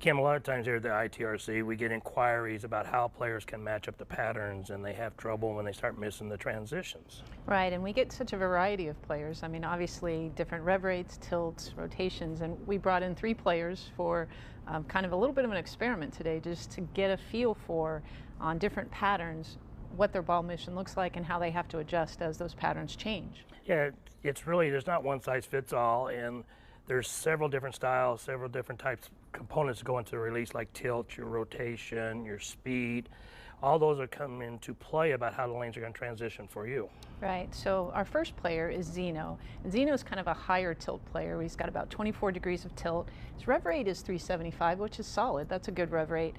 Kim, a lot of times here at the ITRC, we get inquiries about how players can match up the patterns, and they have trouble when they start missing the transitions. Right, and we get such a variety of players. I mean, obviously different rev rates, tilts, rotations, and we brought in 3 players for kind of a little bit of an experiment today, just to get a feel for, on different patterns, what their ball mission looks like and how they have to adjust as those patterns change. Yeah, it's really, there's not one size fits all, and there's several different styles, several different types of components that go into the release, like tilt, your rotation, your speed. All those are coming into play about how the lanes are going to transition for you. Right, so our first player is Zeno. And Zeno is kind of a higher tilt player. He's got about 24 degrees of tilt. His rev rate is 375, which is solid. That's a good rev rate.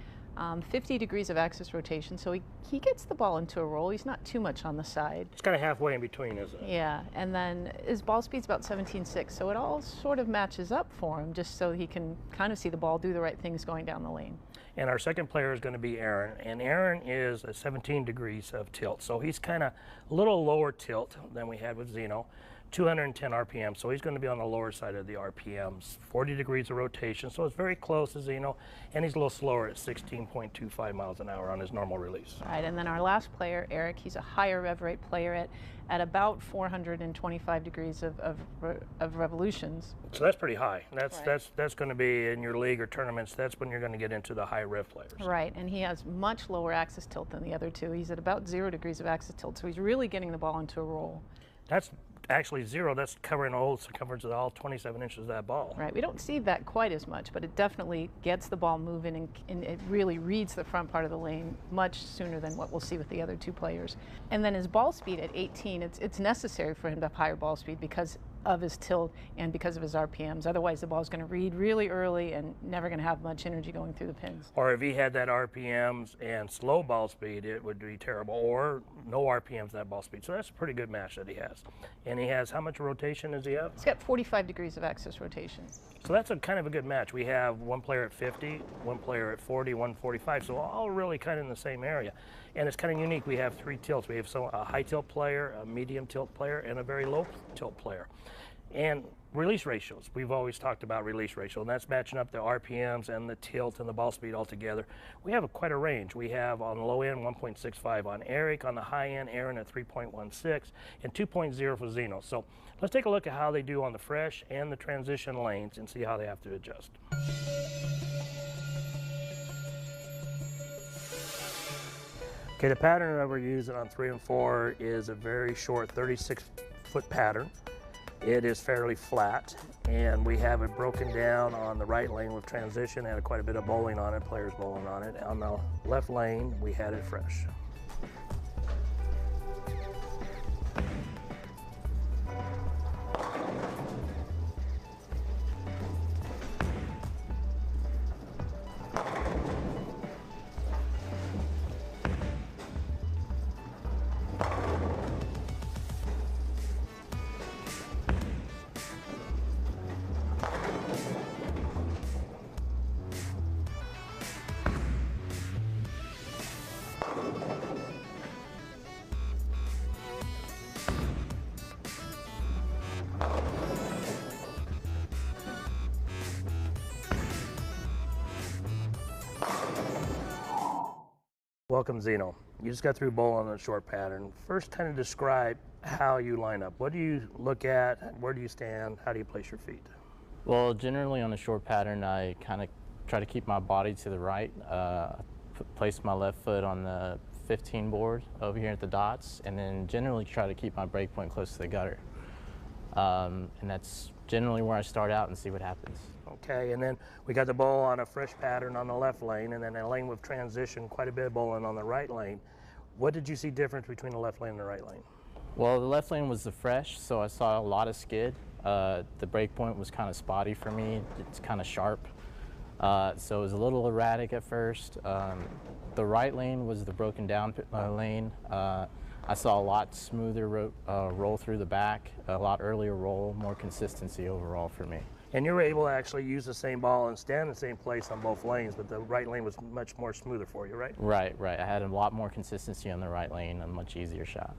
50 degrees of axis rotation, so he gets the ball into a roll. He's not too much on the side. It's kind of halfway in between, isn't it? Yeah, and then his ball speed's about 17.6, so it all sort of matches up for him, just so he can kind of see the ball, do the right things going down the lane. And our second player is going to be Aaron, and Aaron is 17 degrees of tilt, so he's kind of a little lower tilt than we had with Zeno. 210 RPM, so he's going to be on the lower side of the RPMs. 40 degrees of rotation, so it's very close to Zeno, and he's a little slower at 16.25 miles an hour on his normal release. Right, and then our last player, Eric, he's a higher rev rate player at about 425 degrees of revolutions. So that's pretty high. Right. That's going to be in your league or tournaments. That's when you're going to get into the high rev players. Right, and he has much lower axis tilt than the other two. He's at about 0 degrees of axis tilt, so he's really getting the ball into a roll. That's actually 0. That's covering the whole circumference of all 27 inches of that ball. Right, we don't see that quite as much, but it definitely gets the ball moving, and it really reads the front part of the lane much sooner than what we'll see with the other 2 players. And then his ball speed at 18, it's necessary for him to have higher ball speed because of his tilt and because of his RPMs. Otherwise, the ball's going to read really early and never going to have much energy going through the pins. Or if he had that RPMs and slow ball speed, it would be terrible. Or no RPMs, that ball speed. So that's a pretty good match that he has. And he has, how much rotation does he have? He's got 45 degrees of axis rotation. So that's a kind of a good match. We have one player at 50, one player at 40, one 45. So all really kind of in the same area. And it's kind of unique. We have 3 tilts. We have a high tilt player, a medium tilt player, and a very low tilt player. And release ratios. We've always talked about release ratio, and that's matching up the RPMs and the tilt and the ball speed all together. We have quite a range. We have on the low end 1.65 on Eric, on the high end Aaron at 3.16, and 2.0 for Zeno. So let's take a look at how they do on the fresh and the transition lanes and see how they have to adjust. Okay, the pattern that we're using on 3 and 4 is a very short 36-foot pattern. It is fairly flat, and we have it broken down on the right lane with transition and quite a bit of bowling on it, players bowling on it. On the left lane, we had it fresh. Welcome, Zeno. You just got through bowling on a short pattern. First, kind of describe how you line up. What do you look at? Where do you stand? How do you place your feet? Well, generally on a short pattern, I kind of try to keep my body to the right, place my left foot on the 15 board over here at the dots, and then generally try to keep my break point close to the gutter. And that's generally where I start out and see what happens. Okay, and then we got the bowl on a fresh pattern on the left lane, and then a lane with transition, quite a bit of bowling on the right lane. What did you see difference between the left lane and the right lane? Well, the left lane was the fresh, so I saw a lot of skid. The break point was kind of spotty for me. It's kind of sharp. So it was a little erratic at first. The right lane was the broken down lane. I saw a lot smoother roll through the back, a lot earlier roll, more consistency overall for me. And you were able to actually use the same ball and stand in the same place on both lanes, but the right lane was much more smoother for you, right? Right, right. I had a lot more consistency on the right lane, a much easier shot.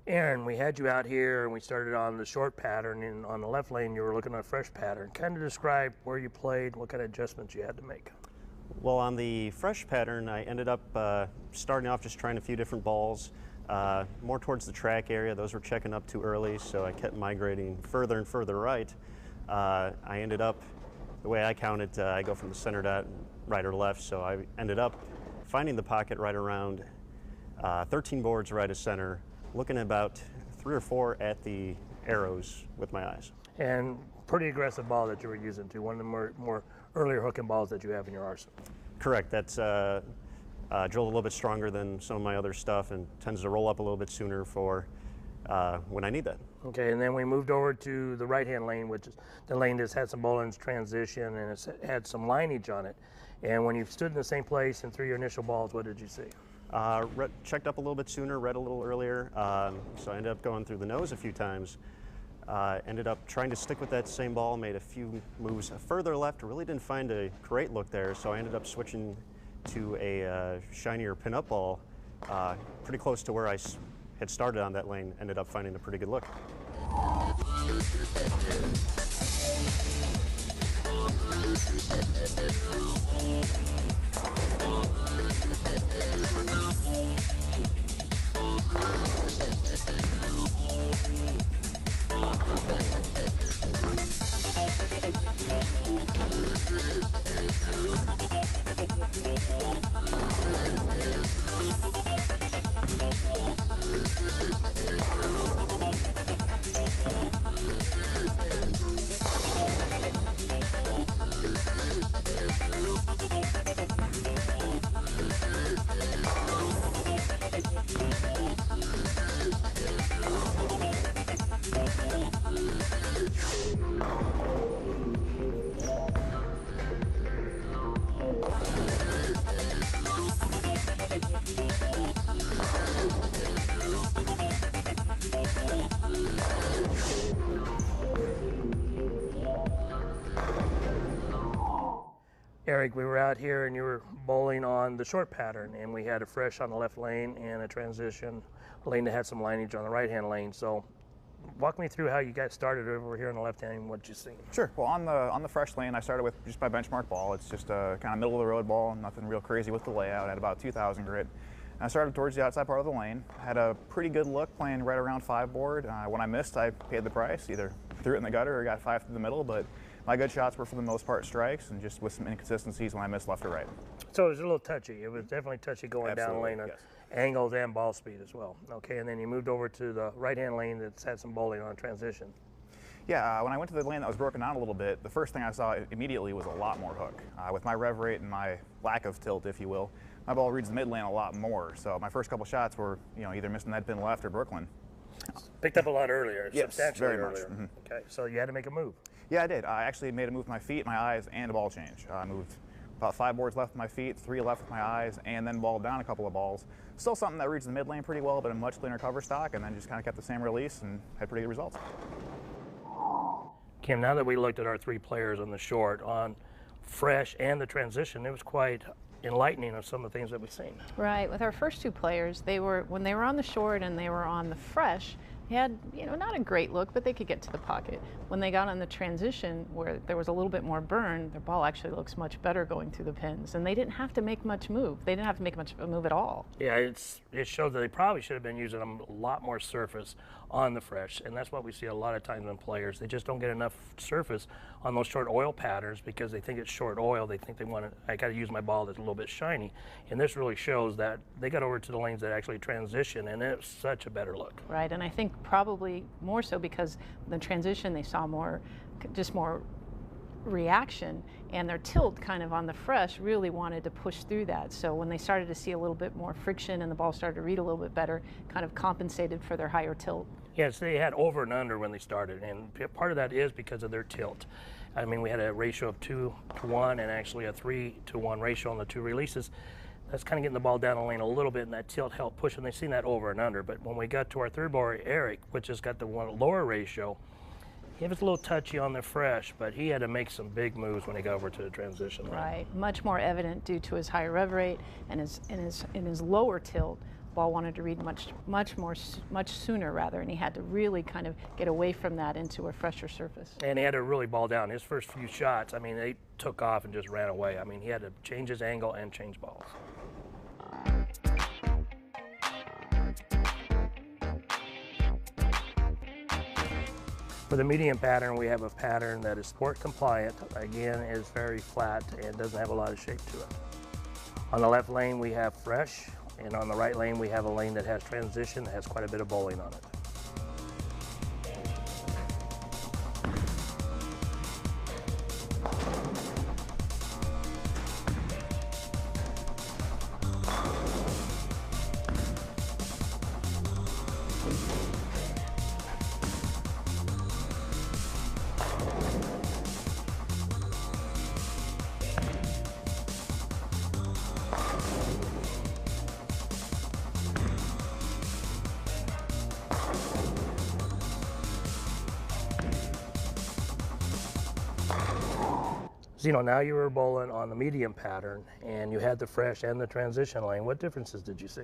Aaron, we had you out here and we started on the short pattern, and on the left lane you were looking at a fresh pattern. Kind of describe where you played, what kind of adjustments you had to make. Well, on the fresh pattern, I ended up starting off just trying a few different balls, more towards the track area. Those were checking up too early, so I kept migrating further and further right. I ended up, the way I counted, I go from the center dot right or left, so I ended up finding the pocket right around 13 boards right of center, looking about 3 or 4 at the arrows with my eyes. And pretty aggressive ball that you were using too, one of the more earlier hooking balls that you have in your arsenal. Correct. That's drilled a little bit stronger than some of my other stuff and tends to roll up a little bit sooner for when I need that. Okay, and then we moved over to the right-hand lane, which is the lane that's had some Boland's transition and it's had some lineage on it. And when you stood in the same place and threw your initial balls, what did you see? Checked up a little bit sooner, read a little earlier, so I ended up going through the nose a few times. Ended up trying to stick with that same ball, made a few moves further left, really didn't find a great look there, so I ended up switching to a shinier pin-up ball, pretty close to where I had started on that lane, ended up finding a pretty good look. Eric, we were out here and you were bowling on the short pattern, and we had a fresh on the left lane and a transition lane that had some lineage on the right-hand lane. So walk me through how you got started over here on the left hand and what you see. Sure. Well, on the fresh lane, I started with just my benchmark ball. It's just a kind of middle of the road ball, nothing real crazy with the layout. At about 2,000 grit. And I started towards the outside part of the lane. Had a pretty good look playing right around 5 board. When I missed, I paid the price. Either threw it in the gutter or got 5 through the middle. But my good shots were for the most part strikes, and just with some inconsistencies when I missed left or right. So it was a little touchy. It was definitely touchy going down lane on yes. angles and ball speed as well. Okay, and then you moved over to the right-hand lane that's had some bowling on transition. Yeah, when I went to the lane that was broken down a little bit, the first thing I saw immediately was a lot more hook. With my rev rate and my lack of tilt, if you will, my ball reads the mid lane a lot more. So my first couple shots were, either missing that pin left or Brooklyn. Picked up a lot earlier, Yes, substantially very much. earlier. Mm-hmm. Okay, so you had to make a move. Yeah, I did. I actually made a move with my feet, my eyes, and a ball change. I moved about 5 boards left with my feet, 3 left with my eyes, and then balled down a couple of balls. Still something that reads the mid lane pretty well, but a much cleaner cover stock, and then just kind of kept the same release and had pretty good results. Kim, now that we looked at our 3 players on the short, on fresh and the transition, it was quite enlightening of some of the things that we've seen. Right. With our first 2 players, when they were on the short and they were on the fresh, they had, not a great look, but they could get to the pocket. When they got on the transition, where there was a little bit more burn, their ball actually looks much better going through the pins, and they didn't have to make much move. They didn't have to make much of a move at all. Yeah, it showed that they probably should have been using a lot more surface on the fresh, and that's what we see a lot of times in players. They just don't get enough surface on those short oil patterns because they think it's short oil. They think I got to use my ball that's a little bit shiny, and this really shows that they got over to the lanes that actually transition, and it's such a better look. Right, and I think probably more so because the transition they saw more reaction, and their tilt kind of on the fresh really wanted to push through that. So when they started to see a little bit more friction and the ball started to read a little bit better, kind of compensated for their higher tilt. Yes, they had over and under when they started, and part of that is because of their tilt. I mean, we had a ratio of 2-to-1 and actually a 3-to-1 ratio on the 2 releases. That's kind of getting the ball down the lane a little bit, and that tilt helped push, and they've seen that over and under. But when we got to our third bowler, Eric, which has got the one lower ratio, he was a little touchy on the fresh, but he had to make some big moves when he got over to the transition line. Right, much more evident due to his higher rev rate and his lower tilt. ball wanted to read much sooner rather, and he had to really kind of get away from that into a fresher surface. And he had to really ball down. His first few shots, I mean, they took off and just ran away. I mean, he had to change his angle and change balls. For the medium pattern, we have a pattern that is sport compliant, again, is very flat and doesn't have a lot of shape to it. On the left lane, we have fresh, and on the right lane, we have a lane that has transition, that has quite a bit of bowling on it. Zeno, now you were bowling on the medium pattern and you had the fresh and the transition lane. What differences did you see?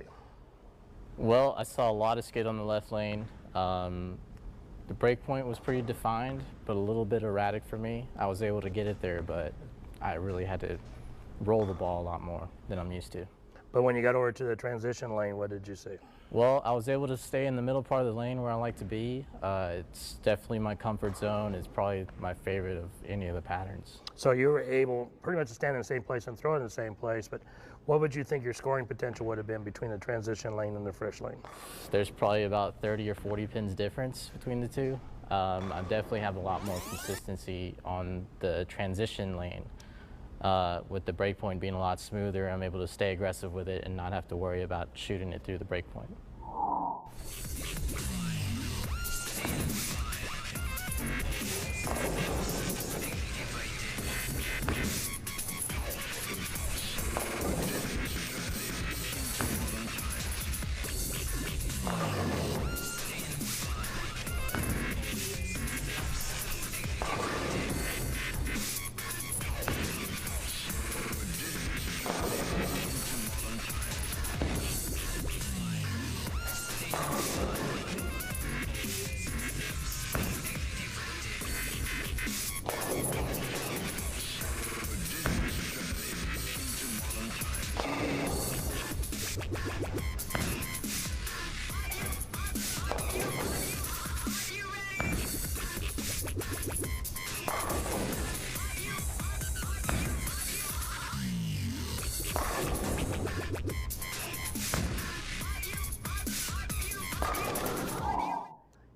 Well, I saw a lot of skid on the left lane. The break point was pretty defined, but a little bit erratic for me. I was able to get it there, but I really had to roll the ball a lot more than I'm used to. But when you got over to the transition lane, what did you see? Well, I was able to stay in the middle part of the lane where I like to be. It's definitely my comfort zone. It's probably my favorite of any of the patterns. So you were able pretty much to stand in the same place and throw it in the same place, but what would you think your scoring potential would have been between the transition lane and the fresh lane? There's probably about 30 or 40 pins difference between the two. I definitely have a lot more consistency on the transition lane. With the break point being a lot smoother, I'm able to stay aggressive with it and not have to worry about shooting it through the break point.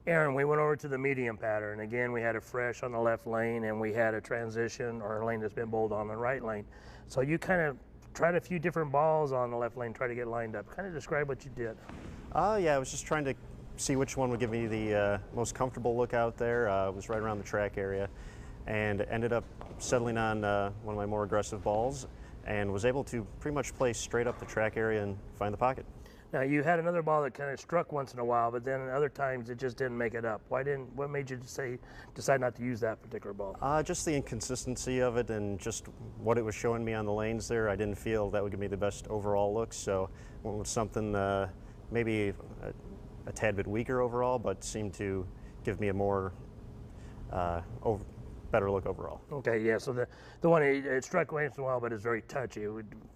Aaron, we went over to the medium pattern. Again, we had a fresh on the left lane and we had a transition or a lane that's been bowled on the right lane. So you kind of tried a few different balls on the left lane, try to get lined up. Kind of describe what you did. Yeah, I was just trying to see which one would give me the most comfortable look out there. It was right around the track area and ended up settling on one of my more aggressive balls and was able to pretty much play straight up the track area and find the pocket. Now you had another ball that kind of struck once in a while, but then other times it just didn't make it up. What made you decide not to use that particular ball? Just the inconsistency of it and just what it was showing me on the lanes there. I didn't feel that would give me the best overall look, so went with something maybe a tad bit weaker overall, but seemed to give me a more better look overall. Okay, yeah, so the one, it struck once in a while, but it's very touchy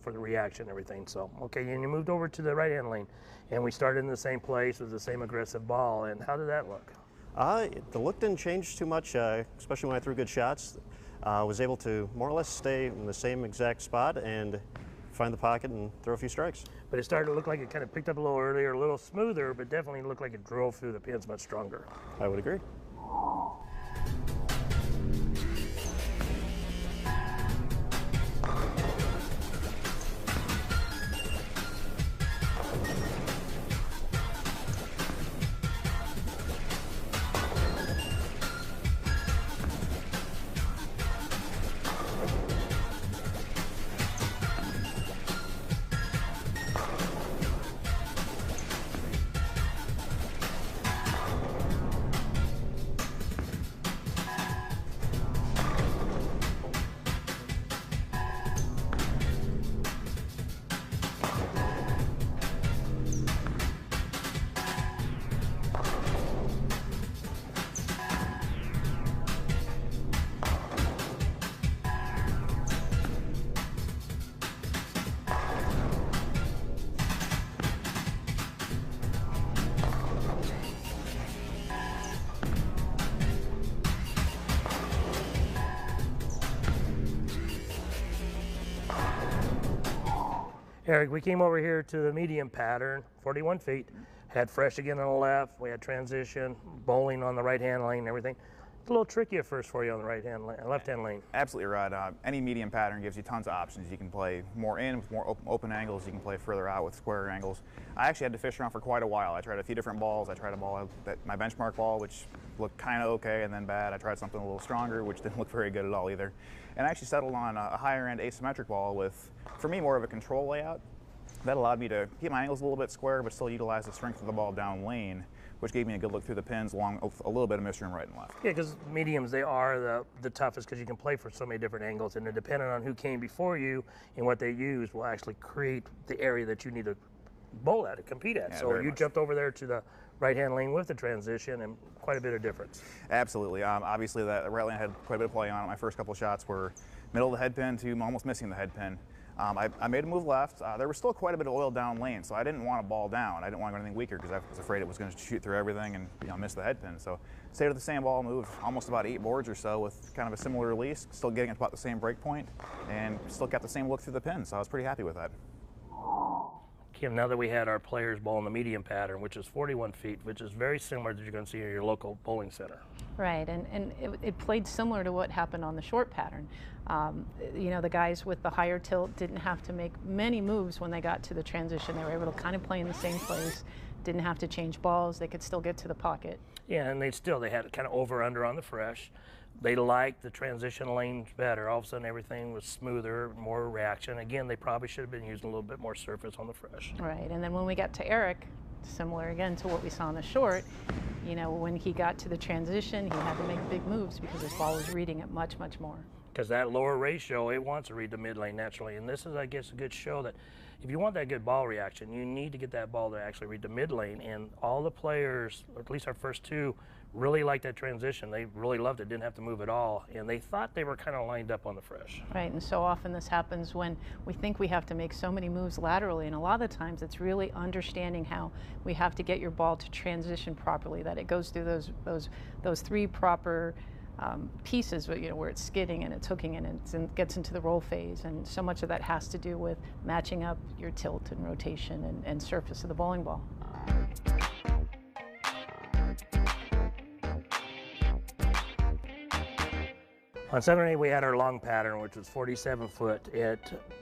for the reaction and everything. So, okay, and you moved over to the right-hand lane, and we started in the same place with the same aggressive ball, and how did that look? The look didn't change too much, especially when I threw good shots. Was able to more or less stay in the same exact spot and find the pocket and throw a few strikes. But it started to look like it kind of picked up a little earlier, a little smoother, but definitely looked like it drove through the pins much stronger. I would agree. Eric, we came over here to the medium pattern, 41 feet. Had fresh again on the left. We had transition, bowling on the right-hand lane and everything. It's a little tricky at first for you on the right-hand lane, left-hand lane. Absolutely right. Any medium pattern gives you tons of options. You can play more in with more open angles. You can play further out with square angles. I actually had to fish around for quite a while. I tried a few different balls. I tried a ball, my benchmark ball, which looked kind of okay and then bad. I tried something a little stronger, which didn't look very good at all either. And I actually settled on a higher-end asymmetric ball with, for me, more of a control layout. That allowed me to keep my angles a little bit square, but still utilize the strength of the ball down lane, which gave me a good look through the pins along with a little bit of misroom right and left. Yeah, because mediums, they are the toughest because you can play for so many different angles, and depending on who came before you and what they use will actually create the area that you need to bowl at, to compete at. Yeah, so you jumped over there to the right-hand lane with the transition, and quite a bit of difference. Absolutely. Obviously, that right lane had quite a bit of play on it. My first couple shots were middle of the head pin to almost missing the head pin. I made a move left. There was still quite a bit of oil down lane, so I didn't want to ball down. I didn't want to go anything weaker because I was afraid it was going to shoot through everything and miss the head pin. So stayed with the same ball, moved almost about 8 boards or so with kind of a similar release, still getting at about the same break point, and still got the same look through the pin. So I was pretty happy with that. Kim, now that we had our players bowl in the medium pattern, which is 41 feet, which is very similar that you're going to see in your local bowling center. Right, and it played similar to what happened on the short pattern. The guys with the higher tilt didn't have to make many moves when they got to the transition. They were able to kind of play in the same place, didn't have to change balls. They could still get to the pocket. Yeah, and they had kind of over-under on the fresh. They liked the transition lanes better. All of a sudden, everything was smoother, more reaction. Again, they probably should have been using a little bit more surface on the fresh. Right, and then when we got to Eric, similar again to what we saw on the short, when he got to the transition, he had to make big moves because his ball was reading it much, much more. Because that lower ratio, it wants to read the mid lane naturally. And this is, I guess, a good show that if you want that good ball reaction, you need to get that ball to actually read the mid lane. And all the players, or at least our first two, really liked that transition. They really loved it, didn't have to move at all. And they thought they were kind of lined up on the fresh. Right, and so often this happens when we think we have to make so many moves laterally, and a lot of the times it's really understanding how we have to get your ball to transition properly, that it goes through those 3 proper pieces, where it's skidding and it's hooking and it gets into the roll phase, and so much of that has to do with matching up your tilt and rotation and surface of the bowling ball. On 7 and 8, we had our long pattern, which was 47 foot.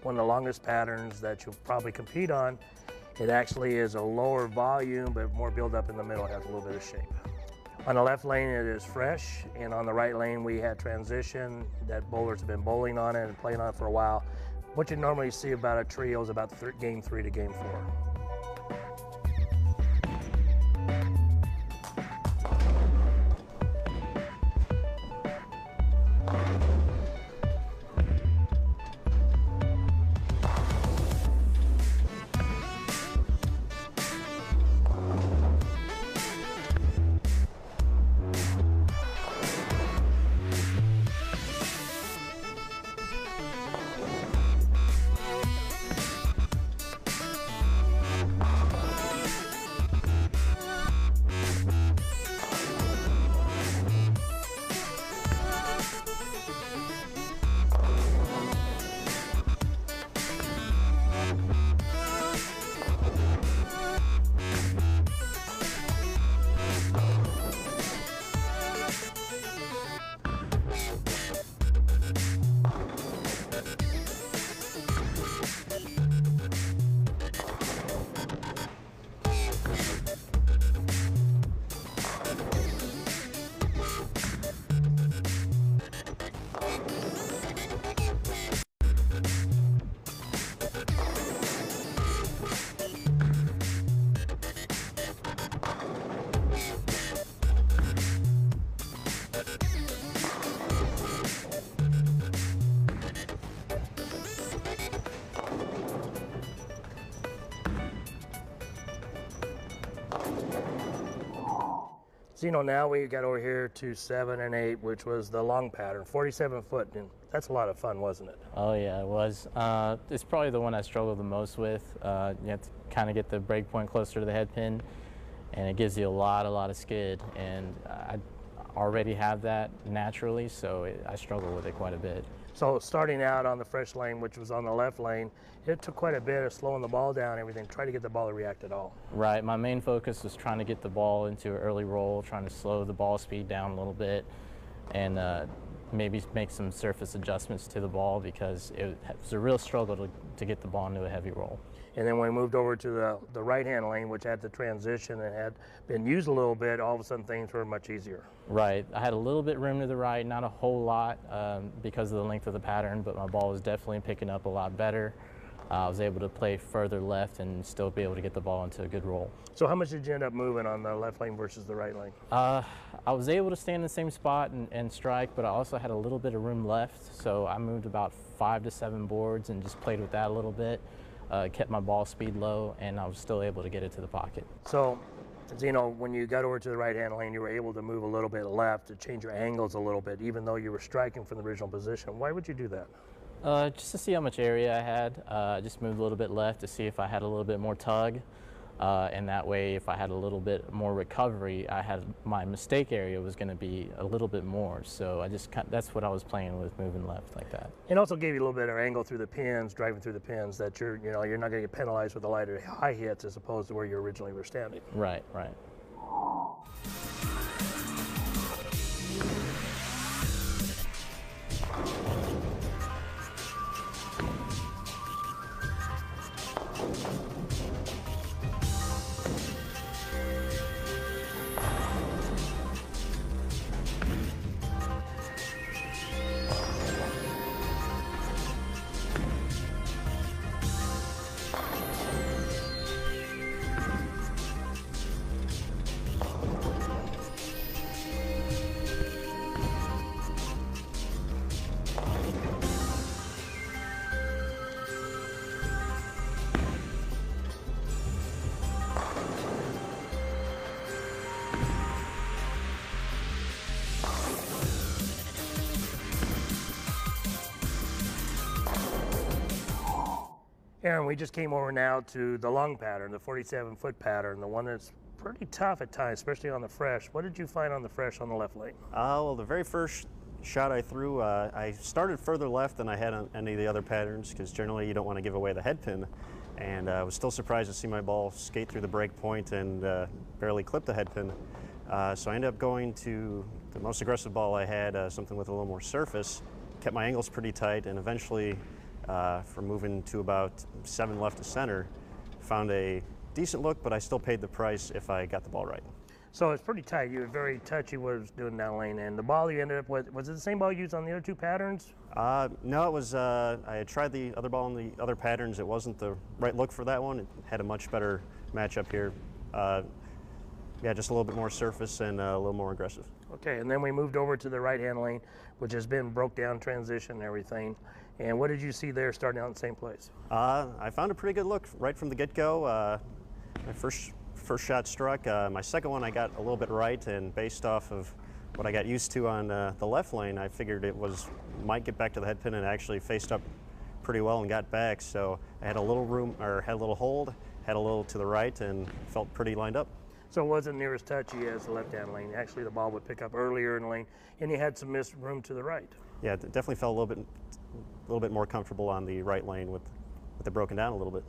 One of the longest patterns that you'll probably compete on. It actually is a lower volume, but more build up in the middle, has a little bit of shape. On the left lane, it is fresh, and on the right lane, we had transition that bowlers have been bowling on it and playing on it for a while. What you normally see about a trio is about game 3 to game 4. So now we got over here to 7 and 8, which was the long pattern, 47 foot, and that's a lot of fun, wasn't it? Oh yeah, it was. It's probably the one I struggled the most with. You have to kind of get the break point closer to the head pin, and it gives you a lot of skid, and I already have that naturally, so I struggle with it quite a bit. So starting out on the fresh lane, which was on the left lane, it took quite a bit of slowing the ball down and everything, try to get the ball to react at all. Right, my main focus was trying to get the ball into an early roll, trying to slow the ball speed down a little bit, and maybe make some surface adjustments to the ball, because it was a real struggle to get the ball into a heavy roll. And then when we moved over to the right-hand lane, which had the transition and had been used a little bit, all of a sudden things were much easier. Right, I had a little bit room to the right, not a whole lot because of the length of the pattern, but my ball was definitely picking up a lot better. I was able to play further left and still be able to get the ball into a good roll. So how much did you end up moving on the left lane versus the right lane? I was able to stay in the same spot and strike, but I also had a little bit of room left, so I moved about 5 to 7 boards and just played with that a little bit. Kept my ball speed low, and I was still able to get it to the pocket. So, Zeno, when you got over to the right-hand lane, you were able to move a little bit left to change your angles a little bit, even though you were striking from the original position. Why would you do that? Just to see how much area I had. I just moved a little bit left to see if I had a little bit more tug. And that way, if I had a little bit more recovery, my mistake area was going to be a little bit more. So that's what I was playing with, moving left like that. It also gave you a little bit of angle through the pins, driving through the pins, that you're not going to get penalized with the lighter high hits as opposed to where you originally were standing. Right, right. Aaron, we just came over now to the lung pattern, the 47-foot pattern, the one that's pretty tough at times, especially on the fresh. What did you find on the fresh on the left lane? Well, the very first shot I threw, I started further left than I had on any of the other patterns, because generally you don't want to give away the head pin. And I was still surprised to see my ball skate through the break point and barely clip the head pin. So I ended up going to the most aggressive ball I had, something with a little more surface, kept my angles pretty tight, and eventually, from moving to about 7 left to center, found a decent look, but I still paid the price if I got the ball right. So it's pretty tight. You were very touchy what it was doing down lane, and the ball you ended up with, was it the same ball used on the other two patterns? No, it was, I had tried the other ball in the other patterns. It wasn't the right look for that one. It had a much better matchup here. Yeah, just a little bit more surface and a little more aggressive. Okay, and then we moved over to the right-hand lane, which has been broke down transition and everything. And what did you see there starting out in the same place? I found a pretty good look right from the get-go. My first shot struck. My second one I got a little bit right, and based off of what I got used to on the left lane, I figured it might get back to the head pin, and actually faced up pretty well and got back. So I had a little room, or had a little hold, had a little to the right, and felt pretty lined up. So it wasn't near as touchy as the left-hand lane. Actually, the ball would pick up earlier in the lane, and you had some missed room to the right. Yeah, it definitely felt a little bit more comfortable on the right lane with it broken down a little bit.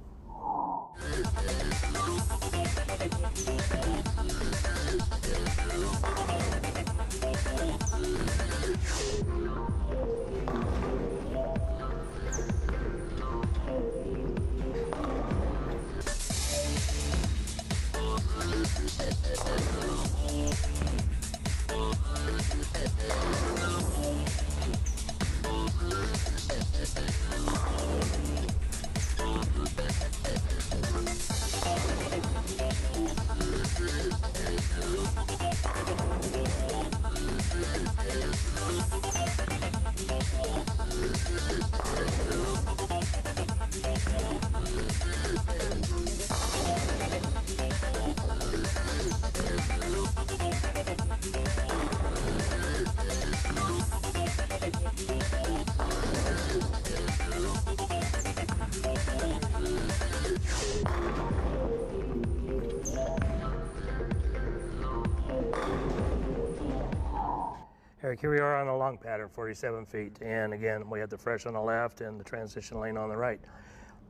Eric, here we are on a long pattern, 47 feet. And again, we have the fresh on the left and the transition lane on the right.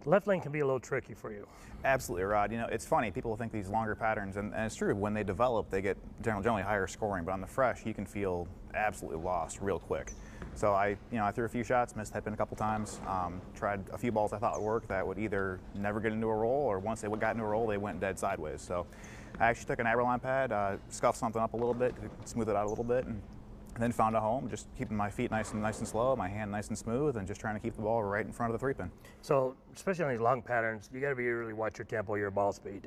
The left lane can be a little tricky for you. Absolutely, Rod. You know, it's funny. People think these longer patterns, and it's true, when they develop, they get generally higher scoring. But on the fresh, you can feel absolutely lost real quick. So I threw a few shots, missed headpin a couple times, tried a few balls I thought would work that would either never get into a roll, or once they got into a roll, they went dead sideways. So I actually took an Aberline pad, scuffed something up a little bit, smooth it out a little bit, and then found a home, just keeping my feet nice and slow, my hand nice and smooth, and just trying to keep the ball right in front of the 3-pin. So, especially on these long patterns, you got to really watch your tempo, your ball speed.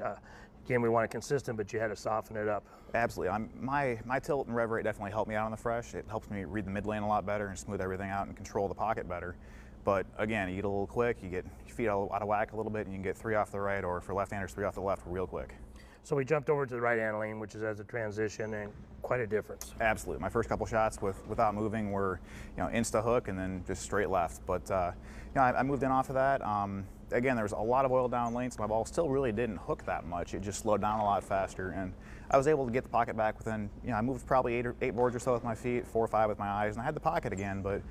Again, we want it consistent, but you had to soften it up. Absolutely. My tilt and rev rate definitely helped me out on the fresh. It helps me read the mid lane a lot better and smooth everything out and control the pocket better. But again, you get a little quick, you get your feet out of whack a little bit, and you can get 3 off the right, or for left-handers, 3 off the left real quick. So we jumped over to the right-hand lane, which is as a transition, and quite a difference. Absolutely. My first couple shots without moving were, insta hook and then just straight left. But I moved in off of that. Again, there was a lot of oil down lane, so my ball still really didn't hook that much. It just slowed down a lot faster, and I was able to get the pocket back within. I moved probably 8 boards or so with my feet, 4 or 5 with my eyes, and I had the pocket again. But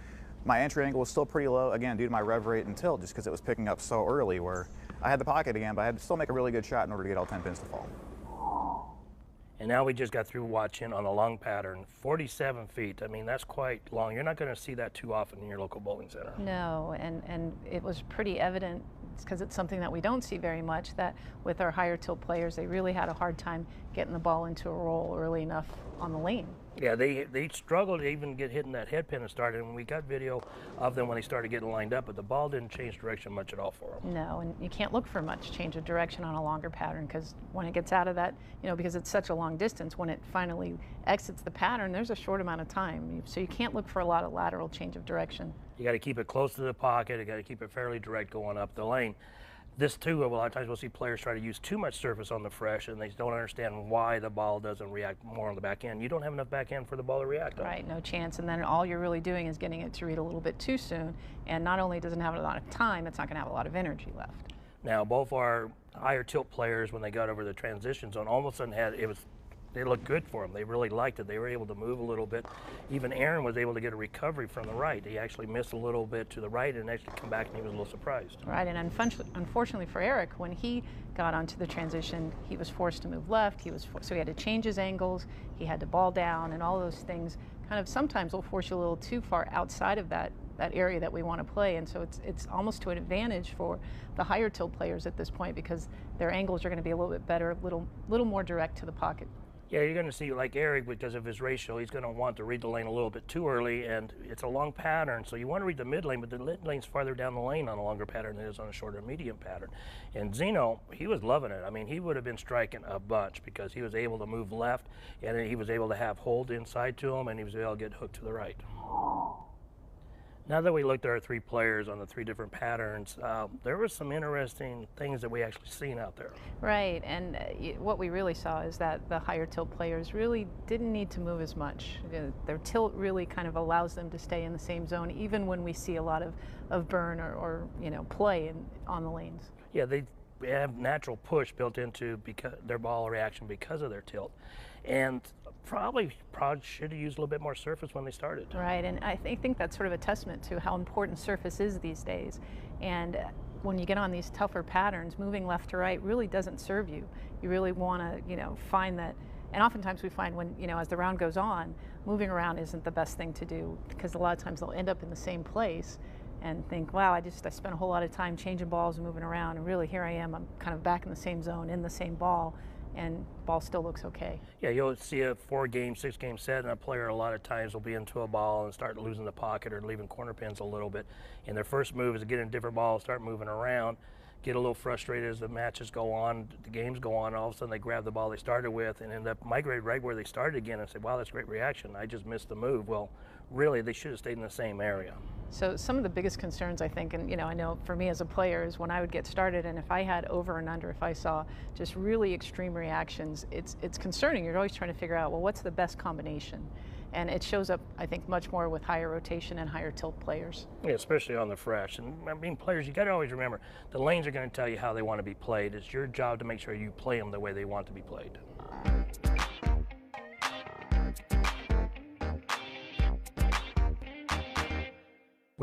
my entry angle was still pretty low, again, due to my rev rate and tilt, just because it was picking up so early. Where I had the pocket again, but I had to still make a really good shot in order to get all 10 pins to fall. And now we just got through watching on a long pattern, 47 feet. I mean, that's quite long. You're not going to see that too often in your local bowling center. No, and it was pretty evident, because it's something that we don't see very much, that with our higher tilt players, they really had a hard time getting the ball into a roll early enough on the lane. Yeah, they struggled to even get hitting that head pin and started, and we got video of them when they started getting lined up, but the ball didn't change direction much at all for them. No, and you can't look for much change of direction on a longer pattern, because when it gets out of that, because it's such a long distance, when it finally exits the pattern, there's a short amount of time. So you can't look for a lot of lateral change of direction. You got to keep it close to the pocket. You got to keep it fairly direct going up the lane. This too, a lot of times we'll see players try to use too much surface on the fresh, and they don't understand why the ball doesn't react more on the back end. You don't have enough back end for the ball to react on. Right, no chance. And then all you're really doing is getting it to read a little bit too soon. And not only doesn't have a lot of time, it's not going to have a lot of energy left. Now, both our higher tilt players, when they got over the transition zone, all of a sudden they looked good for them. They really liked it. They were able to move a little bit. Even Aaron was able to get a recovery from the right. He actually missed a little bit to the right and actually come back, and he was a little surprised. Right, and unfortunately for Eric, when he got onto the transition, he was forced to move left. So he had to change his angles. He had to ball down, and all those things kind of sometimes will force you a little too far outside of that area that we want to play. And so it's almost to an advantage for the higher tilt players at this point, because their angles are going to be a little bit better, a little more direct to the pocket. Yeah, you're going to see, like Eric, because of his ratio, he's going to want to read the lane a little bit too early, and it's a long pattern, so you want to read the mid lane, but the mid lane's farther down the lane on a longer pattern than it is on a shorter medium pattern. And Zeno, he was loving it. I mean, he would have been striking a bunch because he was able to move left, and he was able to have hold inside to him, and he was able to get hooked to the right. Now that we looked at our 3 players on the 3 different patterns, there were some interesting things that we actually seen out there. Right, and what we really saw is that the higher tilt players really didn't need to move as much. Their tilt really kind of allows them to stay in the same zone, even when we see a lot of burn or play on the lanes. Yeah, they have natural push built into their ball reaction because of their tilt. And probably should have used a little bit more surface when they started. Right, and I think that's sort of a testament to how important surface is these days. And when you get on these tougher patterns, moving left to right really doesn't serve you. You really want to, find that. And oftentimes we find when, as the round goes on, moving around isn't the best thing to do, because a lot of times they'll end up in the same place and think, wow, I spent a whole lot of time changing balls and moving around, and really here I am, I'm kind of back in the same zone, in the same ball, and ball still looks okay. Yeah, you'll see a 4-game, 6-game set, and a player a lot of times will be into a ball and start losing the pocket or leaving corner pins a little bit. And their first move is to get in a different ball, start moving around, get a little frustrated as the matches go on, the games go on, all of a sudden they grab the ball they started with and end up migrating right where they started again and say, wow, that's a great reaction, I just missed the move. Well, really, they should have stayed in the same area. So some of the biggest concerns, I think, and I know for me as a player, is when I would get started, and if I had over and under, if I saw just really extreme reactions, it's concerning. You're always trying to figure out, well, what's the best combination? And it shows up, I think, much more with higher rotation and higher tilt players. Yeah, especially on the fresh. And I mean, players, you got to always remember, the lanes are going to tell you how they want to be played. It's your job to make sure you play them the way they want to be played.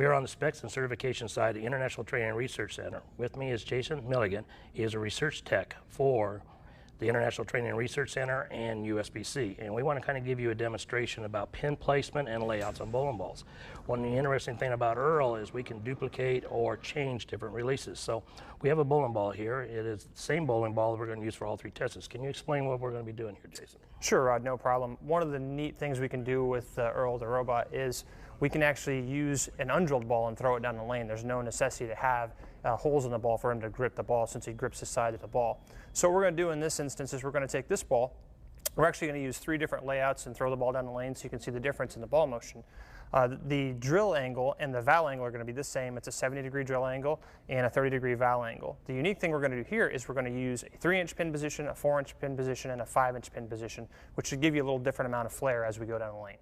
We are on the specs and certification side of the International Training and Research Center. With me is Jason Milligan. He is a research tech for the International Training and Research Center and USBC. And we want to kind of give you a demonstration about pin placement and layouts on bowling balls. One interesting thing about Earl is we can duplicate or change different releases. So we have a bowling ball here. It is the same bowling ball that we're going to use for all three tests. Can you explain what we're going to be doing here, Jason? Sure, Rod, no problem. One of the neat things we can do with Earl the robot is we can actually use an undrilled ball and throw it down the lane. There's no necessity to have holes in the ball for him to grip the ball, since he grips the side of the ball. So what we're going to do in this instance is we're going to take this ball. We're actually going to use 3 different layouts and throw the ball down the lane so you can see the difference in the ball motion. The drill angle and the valve angle are going to be the same. It's a 70-degree drill angle and a 30-degree valve angle. The unique thing we're going to do here is we're going to use a 3-inch pin position, a 4-inch pin position, and a 5-inch pin position, which should give you a little different amount of flare as we go down the lane.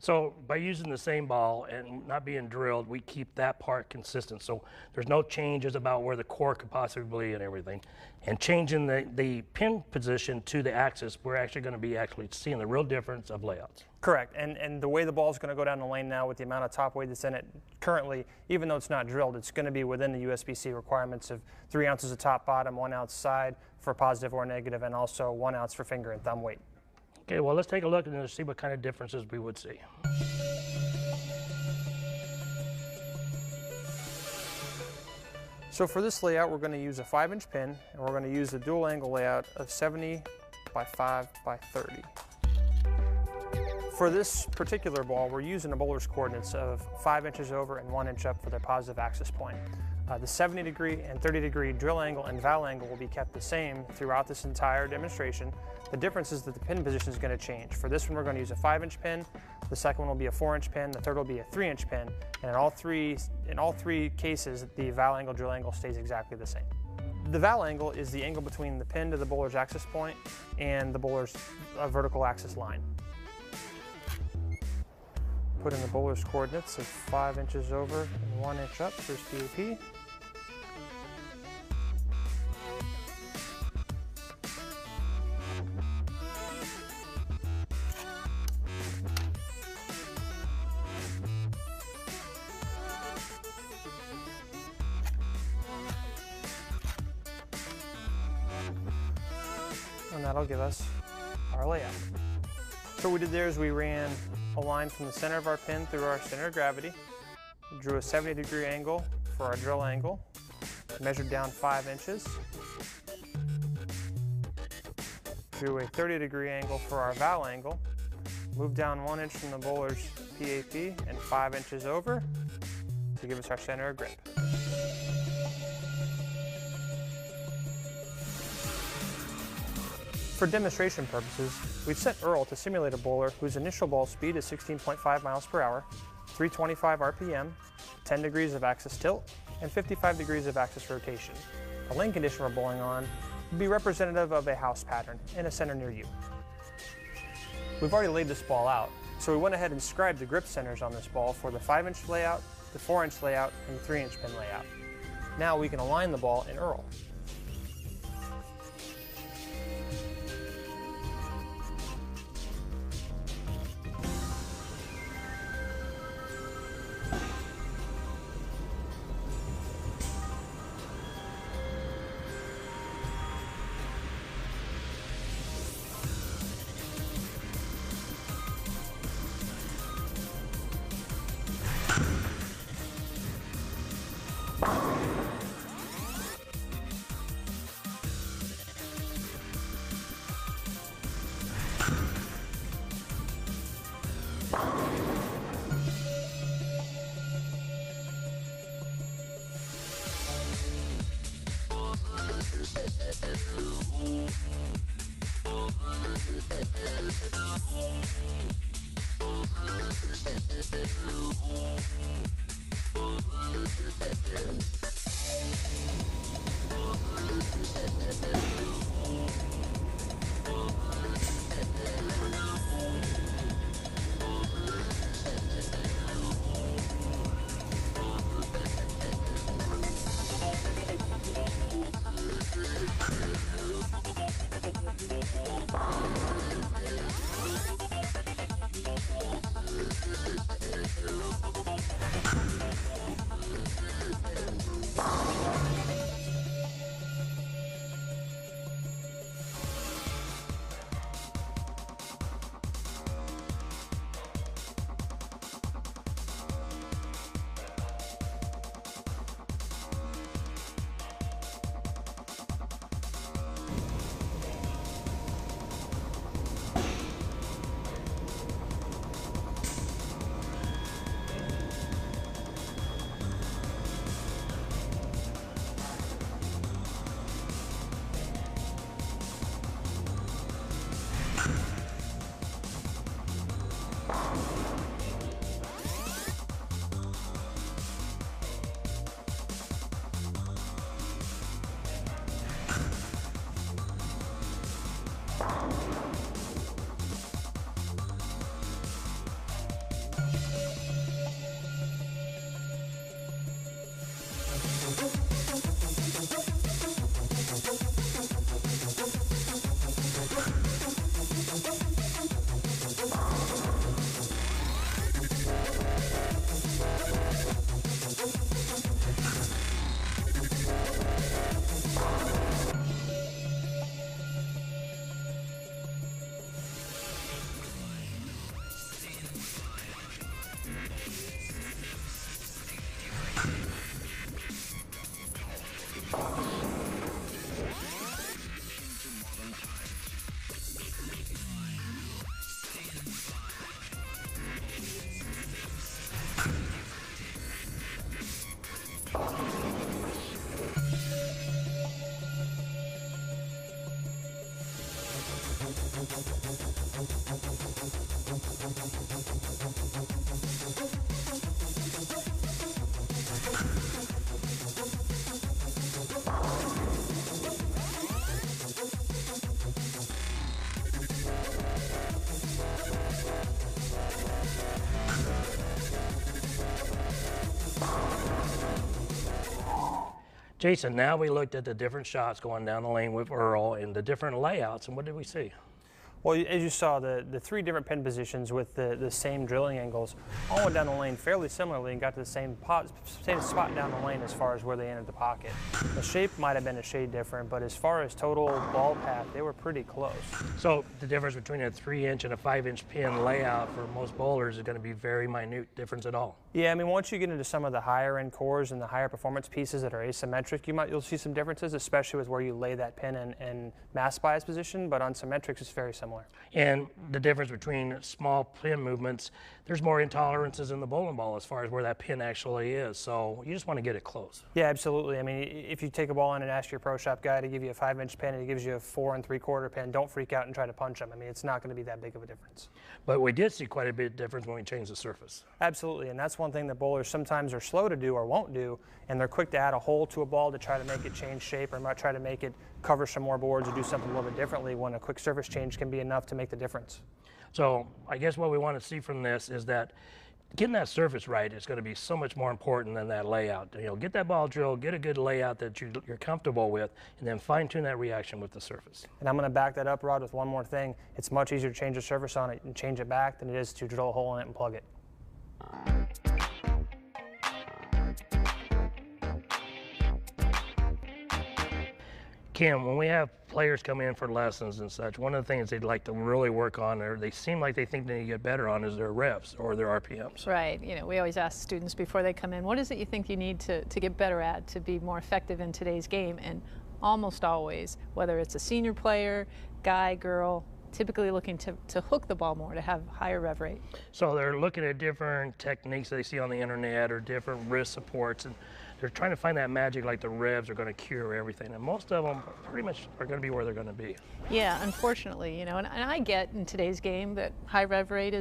So by using the same ball and not being drilled, we keep that part consistent. So there's no changes about where the core could possibly be and everything. And changing the pin position to the axis, we're actually going to be seeing the real difference of layouts. Correct, and the way the ball is going to go down the lane now with the amount of top weight that's in it currently, even though it's not drilled, it's going to be within the USBC requirements of 3 ounces of top bottom, 1 ounce side for positive or negative, and also 1 ounce for finger and thumb weight. Okay, well, let's take a look and see what kind of differences we would see. So for this layout, we're going to use a 5-inch pin, and we're going to use the dual angle layout of 70 by 5 by 30. For this particular ball, we're using a bowler's coordinates of 5 inches over and 1 inch up for their positive axis point. The 70-degree and 30-degree drill angle and valve angle will be kept the same throughout this entire demonstration. The difference is that the pin position is going to change. For this one, we're going to use a 5-inch pin. The second one will be a 4-inch pin. The third will be a 3-inch pin. And in all three cases, the valve angle, drill angle stays exactly the same. The valve angle is the angle between the pin to the bowler's axis point and the bowler's vertical axis line. Put in the bowler's coordinates of 5 inches over and 1 inch up for his PAP. And that'll give us our layout. So what we did there is we ran a line from the center of our pin through our center of gravity, drew a 70-degree angle for our drill angle, measured down 5 inches, drew a 30-degree angle for our valve angle, moved down 1 inch from the bowler's PAP and 5 inches over to give us our center of grip. For demonstration purposes, we've set Earl to simulate a bowler whose initial ball speed is 16.5 miles per hour, 325 RPM, 10 degrees of axis tilt, and 55 degrees of axis rotation. The lane condition we're bowling on would be representative of a house pattern in a center near you. We've already laid this ball out, so we went ahead and scribed the grip centers on this ball for the 5-inch layout, the 4-inch layout, and the 3-inch pin layout. Now we can align the ball in Earl. Jason, now we looked at the different shots going down the lane with Earl and the different layouts, and what did we see? Well, as you saw, the three different pin positions with the same drilling angles all went down the lane fairly similarly and got to the same spot down the lane as far as where they entered the pocket. The shape might have been a shade different, but as far as total ball path, they were pretty close. So the difference between a 3-inch and a 5-inch pin layout for most bowlers is going to be very minute difference at all. Yeah, I mean, once you get into some of the higher end cores and the higher performance pieces that are asymmetric, you'll see some differences, especially with where you lay that pin in mass bias position, but on symmetrics it's very similar. And the difference between small pin movements, there's more intolerances in the bowling ball as far as where that pin actually is. So you just want to get it close. Yeah, absolutely. I mean, if you take a ball in and ask your pro shop guy to give you a 5-inch pin and he gives you a 4 3/4 pin, don't freak out and try to punch him. I mean, it's not going to be that big of a difference. But we did see quite a bit of difference when we changed the surface. Absolutely, and that's one thing that bowlers sometimes are slow to do or won't do, and they're quick to add a hole to a ball to try to make it change shape or might try to make it cover some more boards or do something a little bit differently when a quick surface change can be enough to make the difference. So I guess what we want to see from this is that getting that surface right is going to be so much more important than that layout. You know, get that ball drilled, get a good layout that you're comfortable with, and then fine-tune that reaction with the surface. And I'm going to back that up, Rod, with one more thing. It's much easier to change the surface on it and change it back than it is to drill a hole in it and plug it. Kim, when we have players come in for lessons and such, one of the things they'd like to really work on, or they seem like they think they need to get better on, is their reps or their RPMs. Right. You know, we always ask students before they come in, what is it you think you need to get better at to be more effective in today's game? And almost always, whether it's a senior player, guy, girl, typically looking to hook the ball more, to have higher rev rate. So they're looking at different techniques they see on the internet or different wrist supports, and they're trying to find that magic, like the revs are going to cure everything. And most of them pretty much are going to be where they're going to be. Yeah, unfortunately, you know, and I get in today's game that high rev rate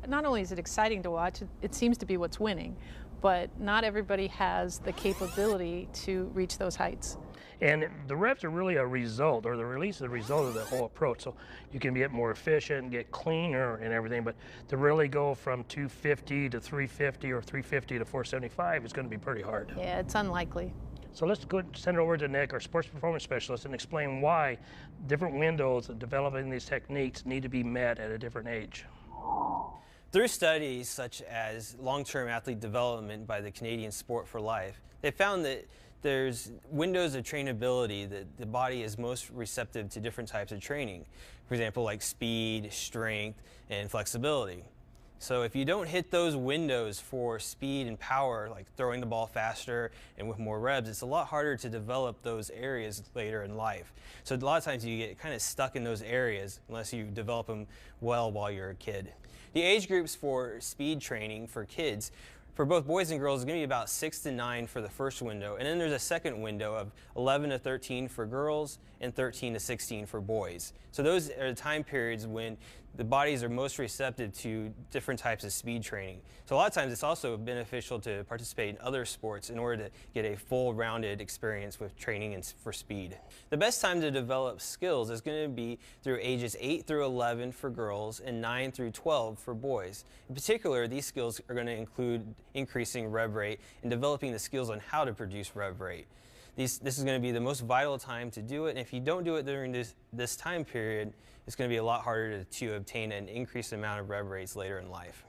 not only is it exciting to watch, it seems to be what's winning, but not everybody has the capability to reach those heights. And the reps are really a result, or the release is a result of the whole approach. So you can get more efficient, get cleaner and everything, but to really go from 250 to 350 or 350 to 475 is going to be pretty hard. Yeah, it's unlikely. So let's go send it over to Nick, our sports performance specialist, and explain why different windows of developing these techniques need to be met at a different age. Through studies such as long-term athlete development by the Canadian Sport for Life, they found that there's windows of trainability that the body is most receptive to different types of training. For example, like speed, strength, and flexibility. So if you don't hit those windows for speed and power, like throwing the ball faster and with more revs, it's a lot harder to develop those areas later in life. So a lot of times you get kind of stuck in those areas unless you develop them well while you're a kid. The age groups for speed training for kids for both boys and girls is going to be about 6 to 9 for the first window, and then there's a second window of 11 to 13 for girls and 13 to 16 for boys. So those are the time periods when the bodies are most receptive to different types of speed training. So a lot of times it's also beneficial to participate in other sports in order to get a full rounded experience with training and for speed. The best time to develop skills is going to be through ages 8 through 11 for girls and 9 through 12 for boys. In particular, these skills are going to include increasing rev rate and developing the skills on how to produce rev rate. This is going to be the most vital time to do it, and if you don't do it during this time period, it's going to be a lot harder to obtain an increased amount of rev rates later in life.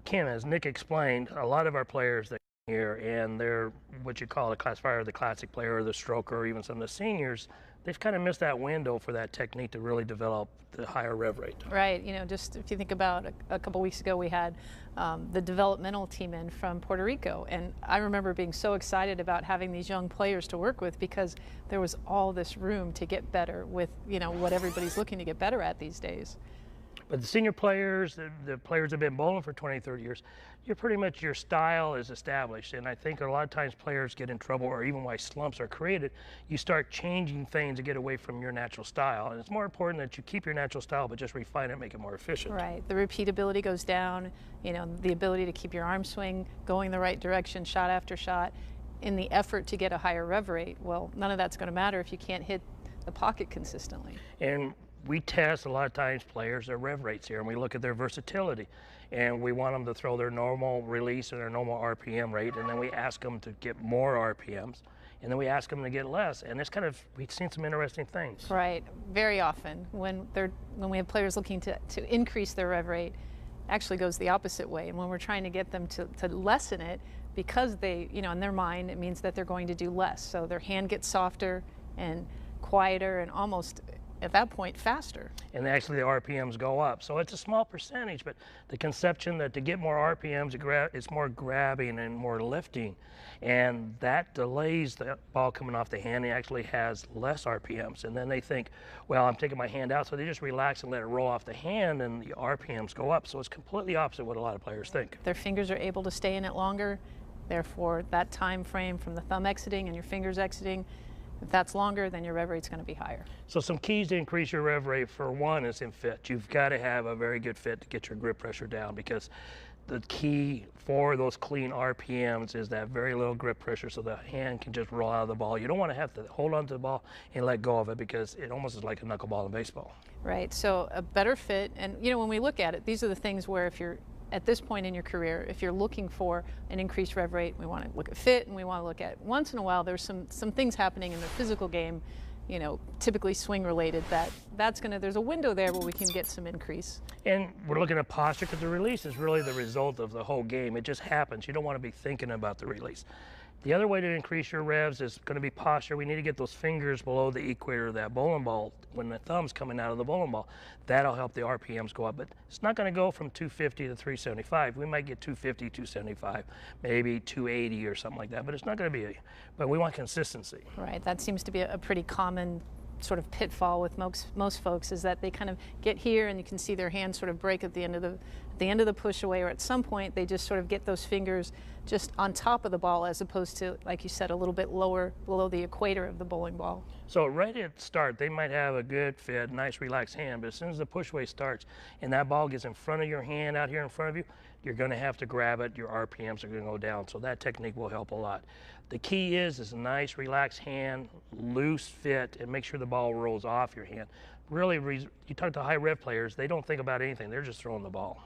Kim, as Nick explained, a lot of our players that here, and they're what you call a classifier, the classic player, or the stroker, or even some of the seniors, they've kind of missed that window for that technique to really develop the higher rev rate. Right. You know, just if you think about a couple weeks ago, we had the developmental team in from Puerto Rico, and I remember being so excited about having these young players to work with because there was all this room to get better with, you know, what everybody's looking to get better at these days. But the senior players, the players that have been bowling for 20, 30 years, you're pretty much, your style is established. And I think a lot of times players get in trouble, or even why slumps are created, you start changing things to get away from your natural style. And it's more important that you keep your natural style, but just refine it and make it more efficient. Right. The repeatability goes down, you know, the ability to keep your arm swing going the right direction, shot after shot, in the effort to get a higher rev rate. Well, none of that's going to matter if you can't hit the pocket consistently. And we test a lot of times players, their rev rates here, and we look at their versatility. And we want them to throw their normal release and their normal RPM rate, and then we ask them to get more RPMs, and then we ask them to get less. And it's kind of, we've seen some interesting things. Right. Very often when we have players looking to increase their rev rate, actually goes the opposite way. And when we're trying to get them to lessen it, because they, you know, in their mind, it means that they're going to do less. So their hand gets softer and quieter and almost, at that point, faster. And actually the RPMs go up. So it's a small percentage, but the conception that to get more RPMs, it's more grabbing and more lifting. And that delays the ball coming off the hand. It actually has less RPMs. And then they think, well, I'm taking my hand out. So they just relax and let it roll off the hand, and the RPMs go up. So it's completely opposite what a lot of players think. Their fingers are able to stay in it longer. Therefore, that time frame from the thumb exiting and your fingers exiting, if that's longer, then your rev rate's going to be higher. So some keys to increase your rev rate, for one, is in fit. You've got to have a very good fit to get your grip pressure down, because the key for those clean RPMs is that very little grip pressure, so the hand can just roll out of the ball. You don't want to have to hold on to the ball and let go of it, because it almost is like a knuckleball in baseball. Right, so a better fit, and you know, when we look at it, these are the things where if you're at this point in your career, if you're looking for an increased rev rate, we want to look at fit, and we want to look at, once in a while, there's some things happening in the physical game, you know, typically swing related, there's a window there where we can get some increase. And we're looking at posture, because the release is really the result of the whole game. It just happens. You don't want to be thinking about the release. The other way to increase your revs is going to be posture. We need to get those fingers below the equator of that bowling ball when the thumb's coming out of the bowling ball. That'll help the RPMs go up, but it's not going to go from 250 to 375. We might get 250, 275, maybe 280 or something like that, but it's not going to be, but we want consistency. Right, that seems to be a pretty common sort of pitfall with most folks, is that they kind of get here and you can see their hands sort of break at the end of the push away, or at some point they just sort of get those fingers just on top of the ball, as opposed to, like you said, a little bit lower below the equator of the bowling ball. So right at start, they might have a good fit, nice relaxed hand, but as soon as the push away starts and that ball gets in front of your hand out here in front of you, you're going to have to grab it. Your RPMs are going to go down, so that technique will help a lot. The key is a nice relaxed hand, loose fit, and make sure the ball rolls off your hand. Really, you talk to high rev players, they don't think about anything. They're just throwing the ball.